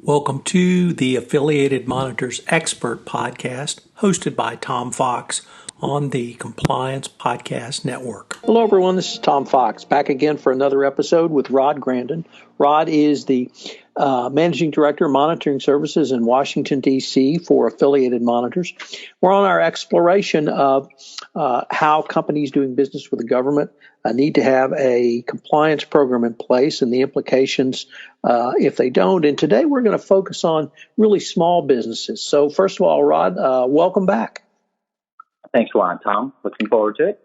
Welcome to the Affiliated Monitors Expert Podcast, hosted by Tom Fox on the Compliance Podcast Network. Hello, everyone. This is Tom Fox, back again for another episode with Rod Grandon. Rod is the Managing Director of Monitoring Services in Washington, D.C. for Affiliated Monitors. We're on our exploration of how companies doing business with the government need to have a compliance program in place and the implications if they don't. And today we're going to focus on really small businesses. So first of all, Rod, welcome back. Thanks a lot, Tom. Looking forward to it.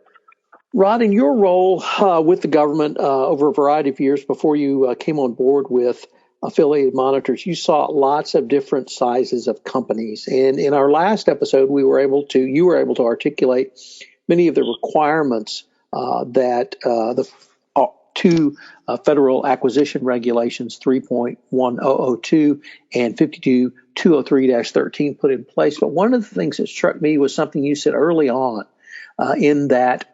Rod, in your role with the government over a variety of years before you came on board with Affiliated Monitors, you saw lots of different sizes of companies. And in our last episode, you were able to articulate many of the requirements that the two federal acquisition regulations, 3.1002 and 52203-13, put in place. But one of the things that struck me was something you said early on in that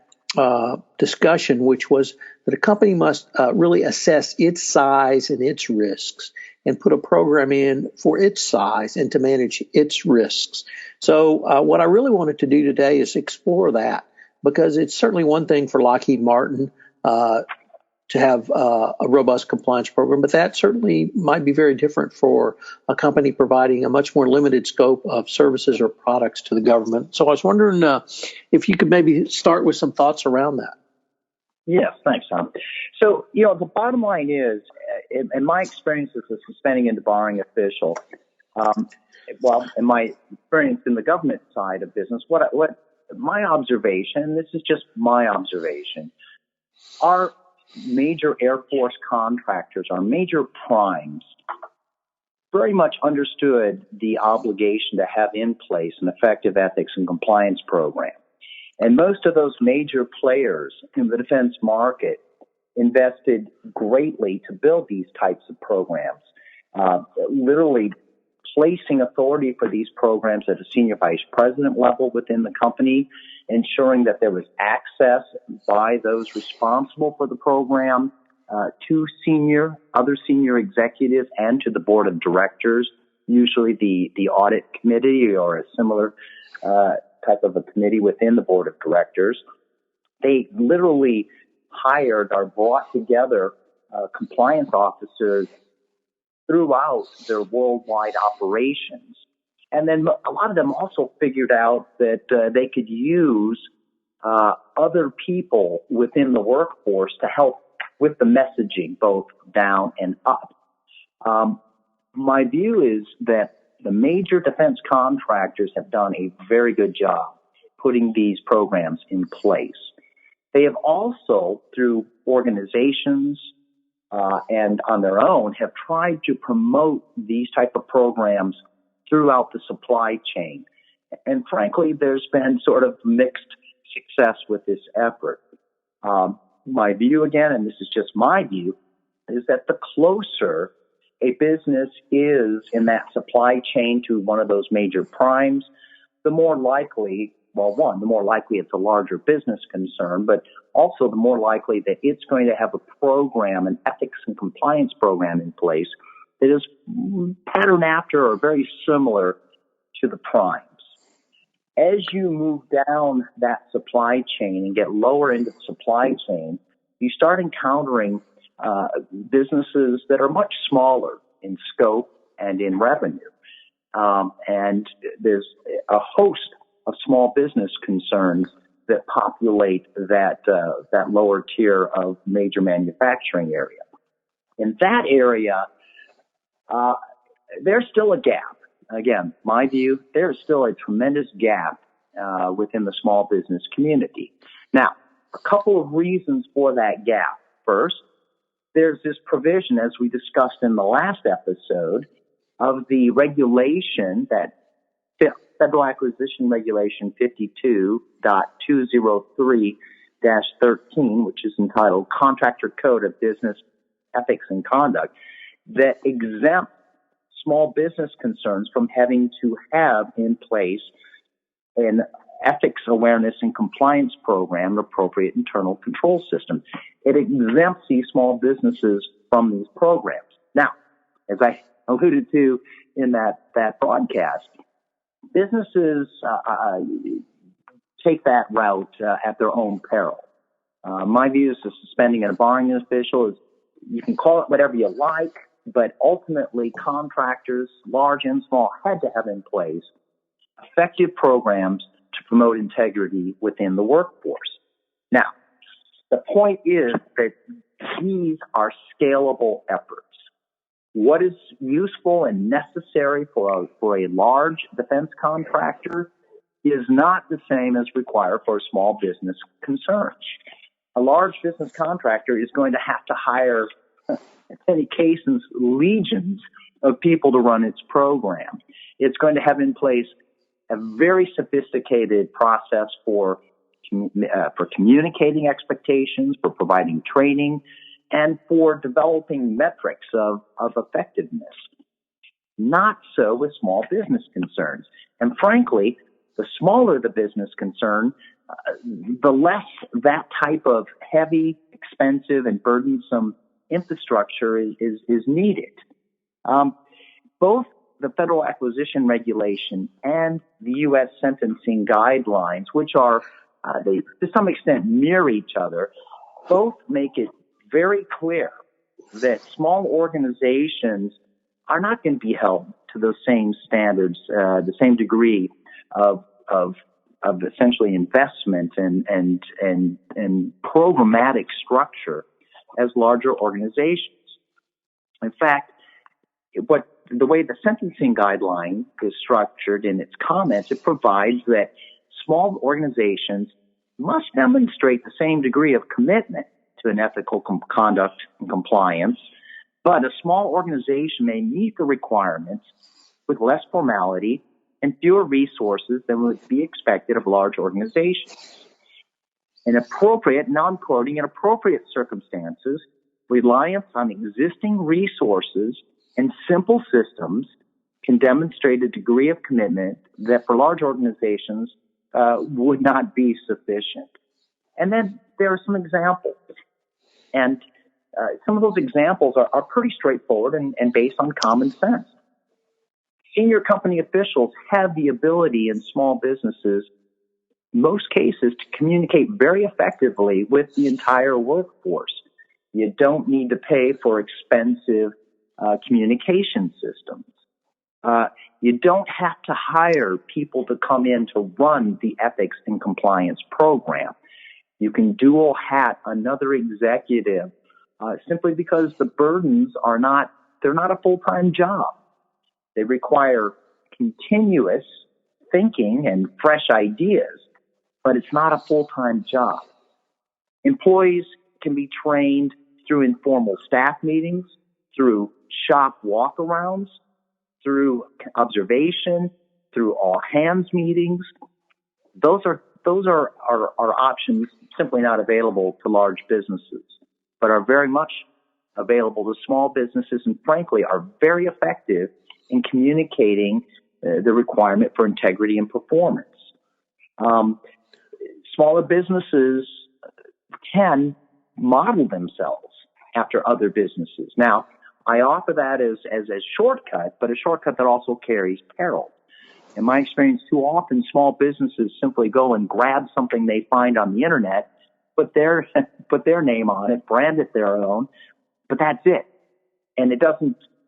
discussion, which was that a company must really assess its size and its risks and put a program in for its size and to manage its risks. So what I really wanted to do today is explore that, because it's certainly one thing for Lockheed Martin to have a robust compliance program, but that certainly might be very different for a company providing a much more limited scope of services or products to the government. So I was wondering if you could maybe start with some thoughts around that. Yes, thanks, Tom. So, the bottom line is, in my experience as a suspending and debarring official, in my experience in the government side of business, what my observation, this is just my observation, our major Air Force contractors, our major primes, very much understood the obligation to have in place an effective ethics and compliance program. And most of those major players in the defense market invested greatly to build these types of programs, literally placing authority for these programs at a senior vice president level within the company, ensuring that there was access by those responsible for the program to other senior executives and to the board of directors, usually the audit committee or a similar type of a committee within the board of directors. They literally hired or brought together compliance officers throughout their worldwide operations. And then a lot of them also figured out that they could use other people within the workforce to help with the messaging, both down and up. My view is that the major defense contractors have done a very good job putting these programs in place. They have also, through organizations and on their own, have tried to promote these type of programs throughout the supply chain. And frankly, there's been sort of mixed success with this effort. My view, again, and this is just my view, is that the closer a business is in that supply chain to one of those major primes, the more likely, the more likely it's a larger business concern, but also the more likely that it's going to have a program, an ethics and compliance program in place that is patterned after or very similar to the primes. As you move down that supply chain and get lower into the supply chain, you start encountering businesses that are much smaller in scope and in revenue. And there's a host of small business concerns that populate that lower tier of major manufacturing area. In that area, there's still a gap. Again, my view, there's still a tremendous gap within the small business community. Now, a couple of reasons for that gap. First, there's this provision, as we discussed in the last episode, of the regulation, that Federal Acquisition Regulation 52.203-13, which is entitled Contractor Code of Business Ethics and Conduct, that exempts small business concerns from having to have in place an ethics awareness and compliance program, an appropriate internal control system. It exempts these small businesses from these programs. Now, as I alluded to in that broadcast. Businesses take that route at their own peril. My view is that suspending and barring an official is, you can call it whatever you like, but ultimately contractors, large and small, had to have in place effective programs to promote integrity within the workforce. Now, the point is that these are scalable efforts. What is useful and necessary for a large defense contractor is not the same as required for a small business concern. A large business contractor is going to have to hire, in many cases, legions of people to run its program. It's going to have in place a very sophisticated process for communicating expectations, for providing training, and for developing metrics of effectiveness. Not so with small business concerns. And frankly, the smaller the business concern, the less that type of heavy, expensive, and burdensome infrastructure is needed. Both the Federal Acquisition Regulation and the U.S. sentencing guidelines, which are, they to some extent mirror each other, both make it very clear that small organizations are not going to be held to those same standards, the same degree of essentially investment and programmatic structure as larger organizations. In fact, the way the sentencing guideline is structured in its comments, it provides that small organizations must demonstrate the same degree of commitment to an ethical conduct and compliance, but a small organization may meet the requirements with less formality and fewer resources than would be expected of large organizations. In appropriate, non-quoting, in appropriate circumstances, reliance on existing resources and simple systems can demonstrate a degree of commitment that for large organizations would not be sufficient. And then there are some examples. And some of those examples are pretty straightforward and based on common sense. Senior company officials have the ability in small businesses, most cases, to communicate very effectively with the entire workforce. You don't need to pay for expensive communication systems. You don't have to hire people to come in to run the ethics and compliance program. You can dual hat another executive simply because the burdens they're not a full-time job. They require continuous thinking and fresh ideas, but it's not a full-time job. Employees can be trained through informal staff meetings, through shop walkarounds, through observation, through all hands meetings. Those are options simply not available to large businesses, but are very much available to small businesses and frankly are very effective in communicating the requirement for integrity and performance. Smaller businesses can model themselves after other businesses. Now, I offer that as a shortcut, but a shortcut that also carries peril. In my experience, too often small businesses simply go and grab something they find on the internet, put their name on it, brand it their own, but that's it. And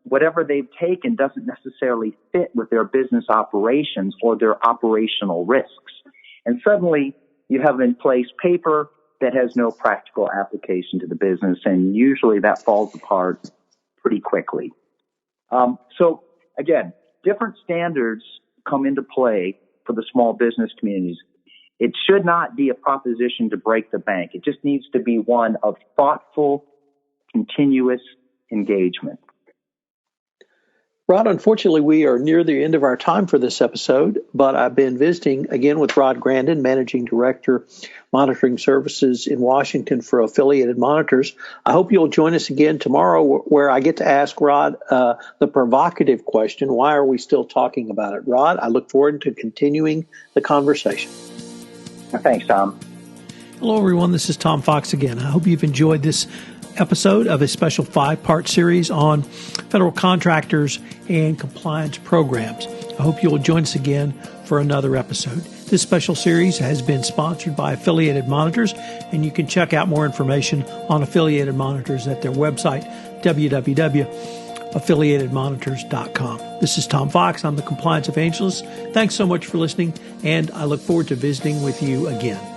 whatever they've taken doesn't necessarily fit with their business operations or their operational risks. And suddenly you have in place paper that has no practical application to the business, and usually that falls apart pretty quickly. So again, different standards come into play for the small business communities. It should not be a proposition to break the bank. It just needs to be one of thoughtful, continuous engagement. Rod, unfortunately, we are near the end of our time for this episode, but I've been visiting again with Rod Grandon, Managing Director, Monitoring Services in Washington for Affiliated Monitors. I hope you'll join us again tomorrow where I get to ask Rod the provocative question, why are we still talking about it? Rod, I look forward to continuing the conversation. Thanks, Tom. Hello, everyone. This is Tom Fox again. I hope you've enjoyed this episode of a special 5-part series on federal contractors and compliance programs. I hope you'll join us again for another episode. This special series has been sponsored by Affiliated Monitors, and you can check out more information on Affiliated Monitors at their website, www.affiliatedmonitors.com. This is Tom Fox. I'm the Compliance Evangelist. Thanks so much for listening, and I look forward to visiting with you again.